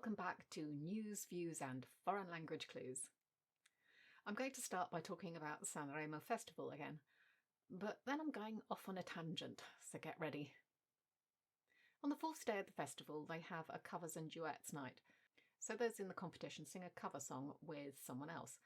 welcome back to News, Views and Foreign Language Clues. I'm going to start by talking about the Sanremo festival again, but then I'm going off on a tangent, so get ready. On the fourth day of the festival, they have a covers and duets night, so those in the competition sing a cover song with someone else.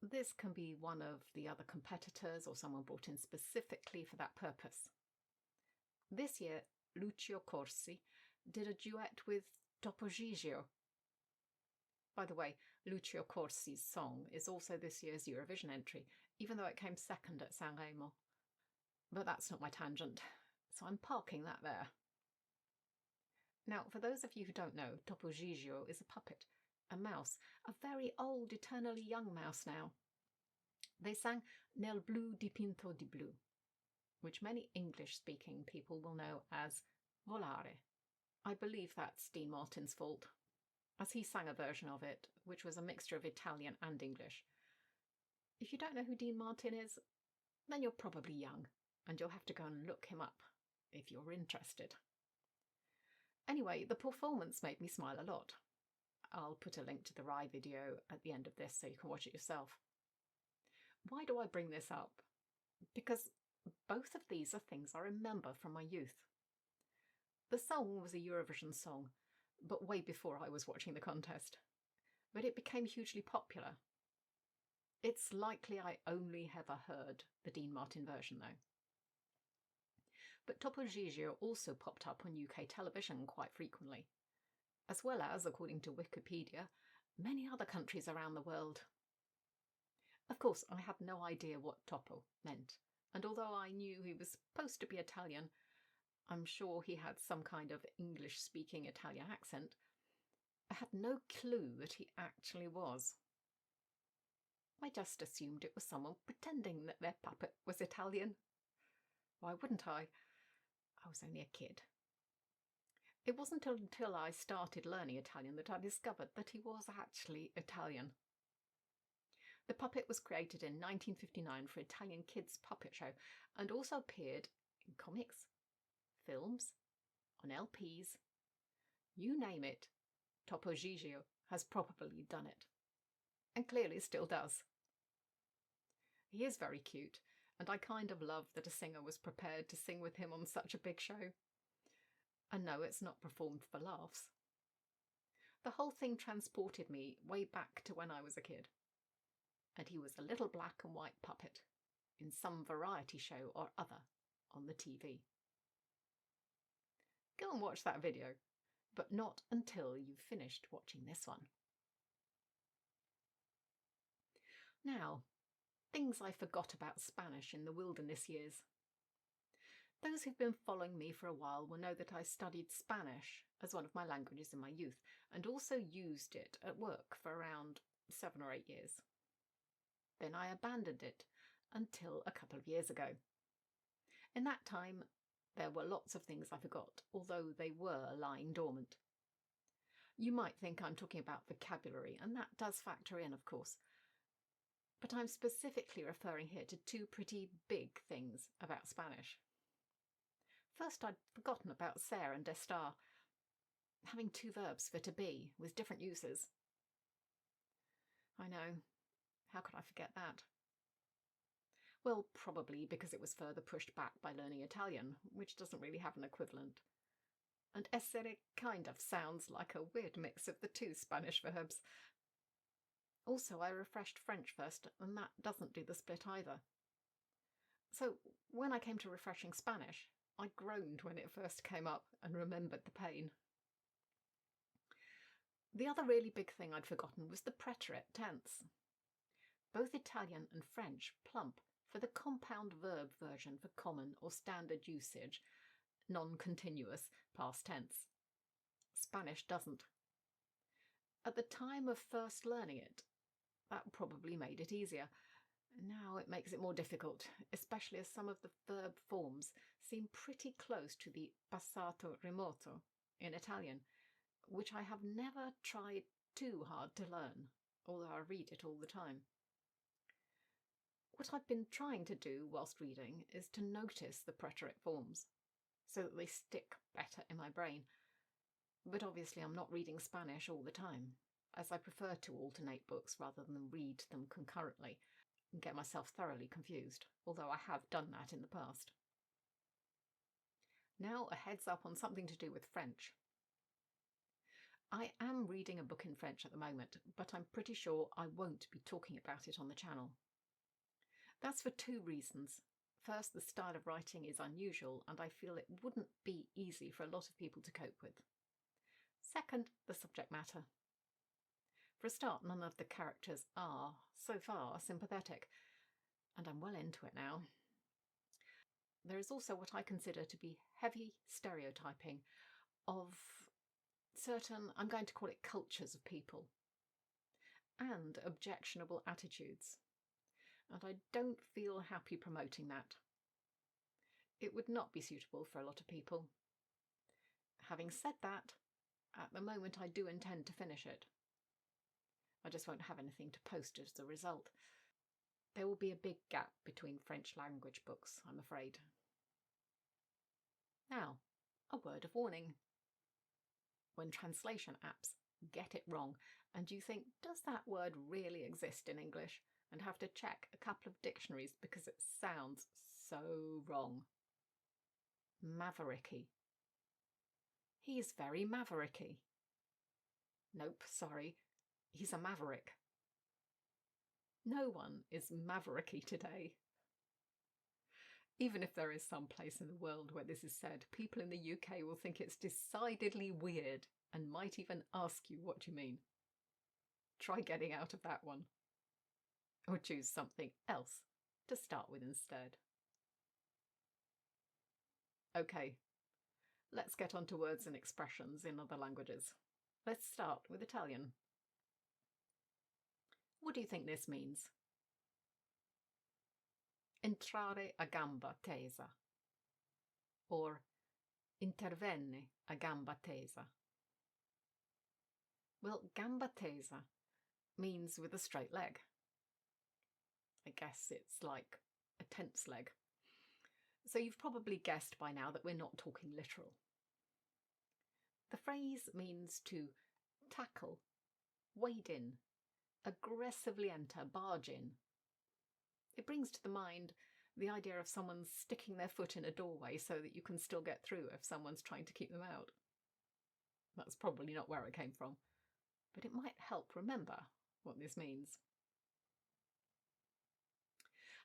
This can be one of the other competitors or someone brought in specifically for that purpose. This year, Lucio Corsi did a duet with Topo Gigio. By the way, Lucio Corsi's song is also this year's Eurovision entry, even though it came second at Sanremo. But that's not my tangent, so I'm parking that there. Now, for those of you who don't know, Topo Gigio is a puppet, a mouse, a very old, eternally young mouse now. They sang Nel blu dipinto di blu, which many English-speaking people will know as Volare. I believe that's Dean Martin's fault, as he sang a version of it, which was a mixture of Italian and English. If you don't know who Dean Martin is, then you're probably young, and you'll have to go and look him up if you're interested. Anyway, the performance made me smile a lot. I'll put a link to the Rai video at the end of this so you can watch it yourself. Why do I bring this up? Because both of these are things I remember from my youth. The song was a Eurovision song, but way before I was watching the contest. But it became hugely popular. It's likely I only ever heard the Dean Martin version though. But Topo Gigio also popped up on UK television quite frequently, as well as, according to Wikipedia, many other countries around the world. Of course, I had no idea what Topo meant, and although I knew he was supposed to be Italian, I'm sure he had some kind of English-speaking Italian accent, I had no clue that he actually was. I just assumed it was someone pretending that their puppet was Italian. Why wouldn't I? I was only a kid. It wasn't until I started learning Italian that I discovered that he was actually Italian. The puppet was created in 1959 for Italian kids' puppet show and also appeared in comics, films, on LPs. You name it, Topo Gigio has probably done it. And clearly still does. He is very cute, and I kind of love that a singer was prepared to sing with him on such a big show. And no, it's not performed for laughs. The whole thing transported me way back to when I was a kid. And he was a little black and white puppet in some variety show or other on the TV. Go and watch that video, but not until you've finished watching this one. Now, things I forgot about Spanish in the wilderness years. Those who've been following me for a while will know that I studied Spanish as one of my languages in my youth and also used it at work for around 7 or 8 years. Then I abandoned it until a couple of years ago. In that time, there were lots of things I forgot, although they were lying dormant. You might think I'm talking about vocabulary, and that does factor in, of course. But I'm specifically referring here to 2 pretty big things about Spanish. First, I'd forgotten about ser and estar, having 2 verbs for to be with different uses. I know, how could I forget that? Well, probably because it was further pushed back by learning Italian, which doesn't really have an equivalent. And essere kind of sounds like a weird mix of the 2 Spanish verbs. Also, I refreshed French first, and that doesn't do the split either. So when I came to refreshing Spanish, I groaned when it first came up and remembered the pain. The other really big thing I'd forgotten was the preterite tense. Both Italian and French plump for the compound verb version for common or standard usage, non-continuous past tense. Spanish doesn't. At the time of first learning it, that probably made it easier. Now it makes it more difficult, especially as some of the verb forms seem pretty close to the passato remoto in Italian, which I have never tried too hard to learn, although I read it all the time. What I've been trying to do whilst reading is to notice the preterite forms, so that they stick better in my brain. But obviously I'm not reading Spanish all the time, as I prefer to alternate books rather than read them concurrently and get myself thoroughly confused, although I have done that in the past. Now a heads up on something to do with French. I am reading a book in French at the moment, but I'm pretty sure I won't be talking about it on the channel. That's for two reasons. First, the style of writing is unusual and I feel it wouldn't be easy for a lot of people to cope with. Second, the subject matter. For a start, none of the characters are, so far, sympathetic, and I'm well into it now. There is also what I consider to be heavy stereotyping of certain, I'm going to call it cultures of people, and objectionable attitudes. And I don't feel happy promoting that. It would not be suitable for a lot of people. Having said that, at the moment I do intend to finish it. I just won't have anything to post as a result. There will be a big gap between French language books, I'm afraid. Now, a word of warning. When translation apps get it wrong and you think, does that word really exist in English? And have to check a couple of dictionaries because it sounds so wrong. Mavericky. He's very mavericky. Nope, sorry. He's a maverick. No one is mavericky today. Even if there is some place in the world where this is said, people in the UK will think it's decidedly weird and might even ask you what you mean. Try getting out of that one. Or choose something else to start with instead. Okay, let's get on to words and expressions in other languages. Let's start with Italian. What do you think this means? Entrare a gamba tesa, or intervenne a gamba tesa. Well, gamba tesa means with a straight leg. I guess it's like a tense leg. So you've probably guessed by now that we're not talking literal. The phrase means to tackle, wade in, aggressively enter, barge in. It brings to the mind the idea of someone sticking their foot in a doorway so that you can still get through if someone's trying to keep them out. That's probably not where it came from, but it might help remember what this means.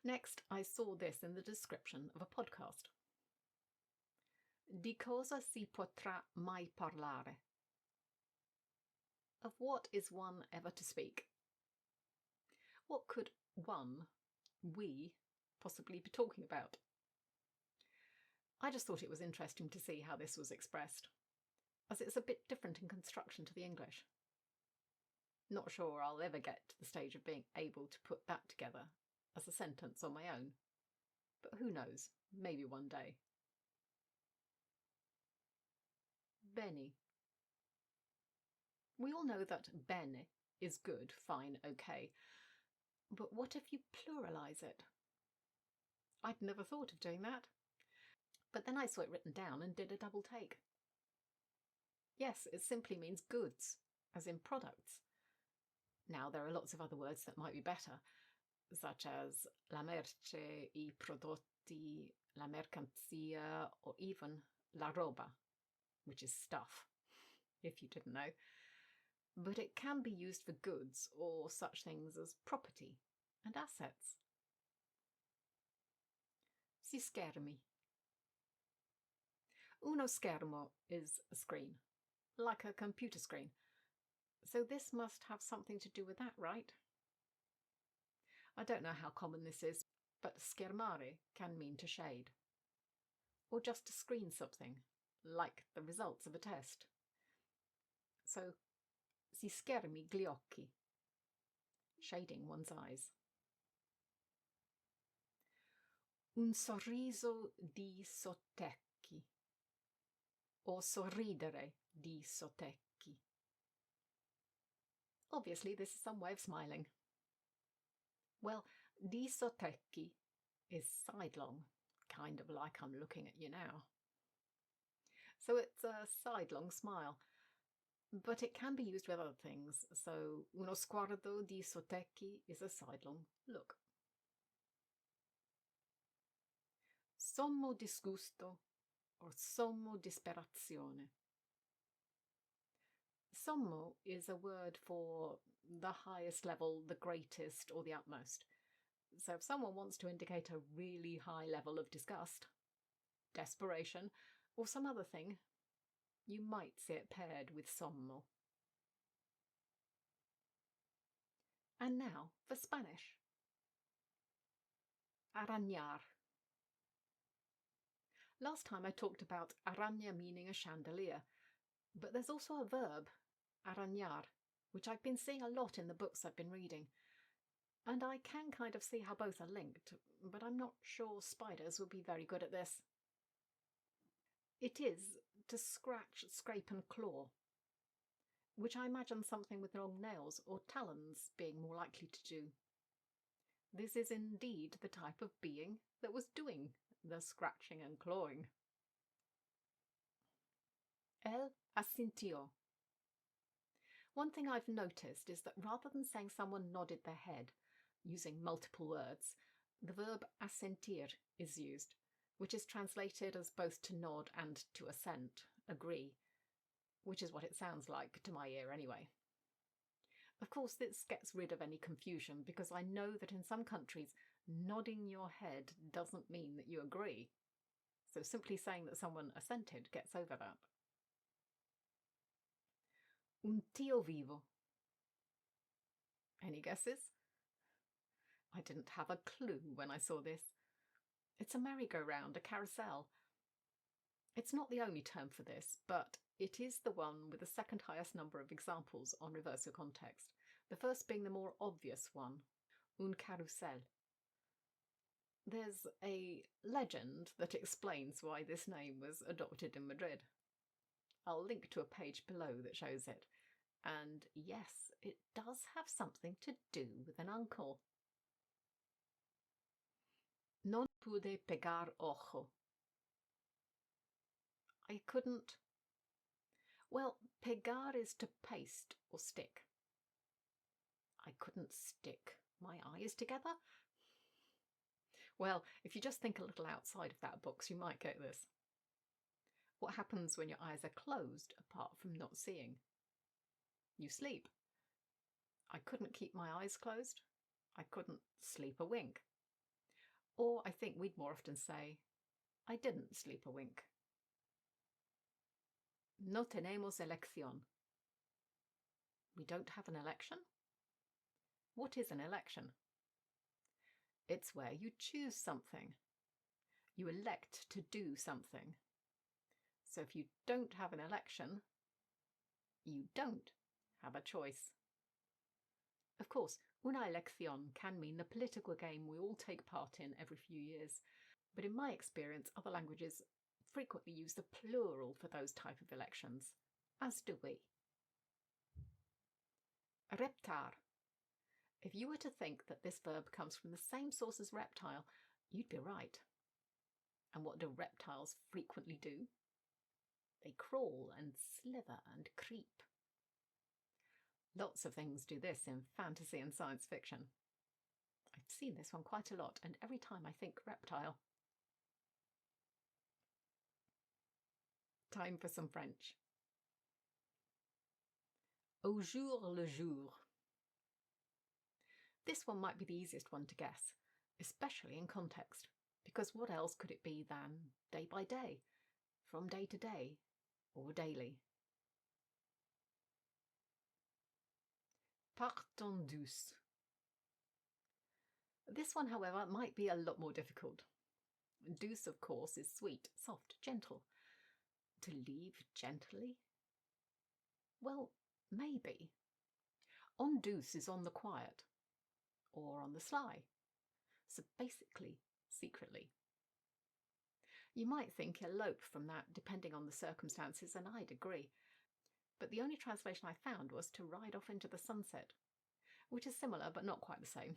Next, I saw this in the description of a podcast. Di cosa si potrà mai parlare? Of what is one ever to speak? What could we, possibly be talking about? I just thought it was interesting to see how this was expressed, as it's a bit different in construction to the English. Not sure I'll ever get to the stage of being able to put that together as a sentence on my own, but who knows, maybe one day. Bene. We all know that bene is good, fine, okay, but what if you pluralise it? I'd never thought of doing that, but then I saw it written down and did a double take. Yes, it simply means goods, as in products. Now, there are lots of other words that might be better, such as la merce, I prodotti, la mercanzia, or even la roba, which is stuff, if you didn't know. But it can be used for goods or such things as property and assets. Si schermi. Uno schermo is a screen, like a computer screen. So this must have something to do with that, right? I don't know how common this is, but schermare can mean to shade. Or just to screen something, like the results of a test. So, si schermi gli occhi, shading one's eyes. Un sorriso di sottecchi, or sorridere di sottecchi. Obviously, this is some way of smiling. Well, di sottecchi is sidelong, kind of like I'm looking at you now. So it's a sidelong smile, but it can be used with other things, so uno sguardo di sottecchi is a sidelong look. Sommo disgusto or sommo disperazione. Sommo is a word for the highest level, the greatest, or the utmost. So if someone wants to indicate a really high level of disgust, desperation, or some other thing, you might see it paired with sommo. And now for Spanish. Arañar. Last time I talked about araña meaning a chandelier, but there's also a verb, arañar, which I've been seeing a lot in the books I've been reading. And I can kind of see how both are linked, but I'm not sure spiders would be very good at this. It is to scratch, scrape and claw, which I imagine something with long nails or talons being more likely to do. This is indeed the type of being that was doing the scratching and clawing. Él asintió. One thing I've noticed is that rather than saying someone nodded their head, using multiple words, the verb assentir is used, which is translated as both to nod and to assent, agree, which is what it sounds like to my ear anyway. Of course, this gets rid of any confusion because I know that in some countries, nodding your head doesn't mean that you agree. So simply saying that someone assented gets over that. Un Tiovivo. Any guesses? I didn't have a clue when I saw this. It's a merry-go-round, a carousel. It's not the only term for this, but it is the one with the second highest number of examples on reverso context, the first being the more obvious one, un carrusel. There's a legend that explains why this name was adopted in Madrid. I'll link to a page below that shows it. And yes, it does have something to do with an uncle. Non pude pegar ojo. I couldn't. Well, pegar is to paste or stick. I couldn't stick my eyes together. Well, if you just think a little outside of that box, you might get this. What happens when your eyes are closed apart from not seeing? You sleep. I couldn't keep my eyes closed. I couldn't sleep a wink. Or I think we'd more often say, I didn't sleep a wink. No tenemos elección. We don't have an election? What is an election? It's where you choose something. You elect to do something. So if you don't have an election, you don't have a choice. Of course, una elección can mean the political game we all take part in every few years, but in my experience, other languages frequently use the plural for those type of elections, as do we. Reptar. If you were to think that this verb comes from the same source as reptile, you'd be right. And what do reptiles frequently do? They crawl and slither and creep. Lots of things do this in fantasy and science fiction. I've seen this one quite a lot, and every time I think reptile. Time for some French. Au jour le jour. This one might be the easiest one to guess, especially in context, because what else could it be than day by day, from day to day, or daily? Partons douce. This one, however, might be a lot more difficult. Douce, of course, is sweet, soft, gentle. To leave gently? Well, maybe. En douce is on the quiet, or on the sly. So basically, secretly. You might think elope from that, depending on the circumstances, and I'd agree. But the only translation I found was to ride off into the sunset, which is similar but not quite the same.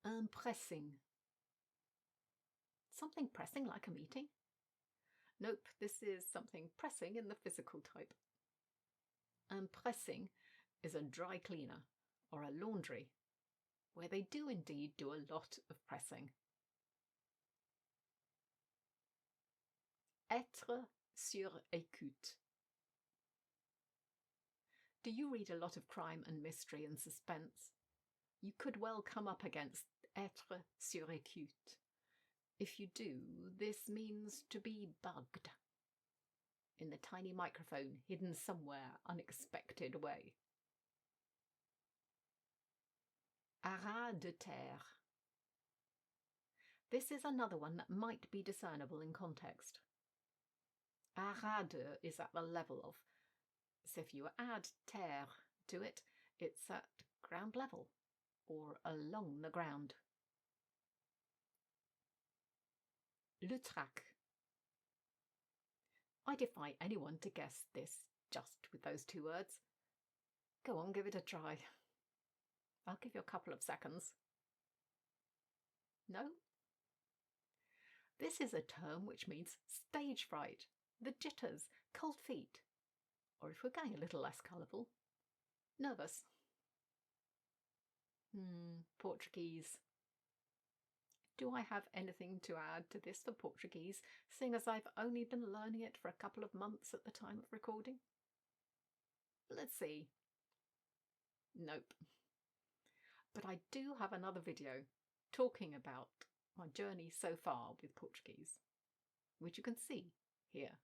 Un pressing. Something pressing like a meeting? Nope, this is something pressing in the physical type. And pressing is a dry cleaner or a laundry, where they do indeed do a lot of pressing. Être sur écoute. Do you read a lot of crime and mystery and suspense? You could well come up against être sur écoute. If you do, this means to be bugged. In the tiny microphone hidden somewhere unexpected way. À ras de terre. This is another one that might be discernible in context. À ras de is at the level of, so if you add terre to it, it's at ground level or along the ground. Le trac. I defy anyone to guess this just with those two words. Go on, give it a try. I'll give you a couple of seconds. No? This is a term which means stage fright, the jitters, cold feet, or if we're going a little less colourful, nervous. Portuguese. Do I have anything to add to this for Portuguese, seeing as I've only been learning it for a couple of months at the time of recording? Let's see. Nope. But I do have another video talking about my journey so far with Portuguese, which you can see here.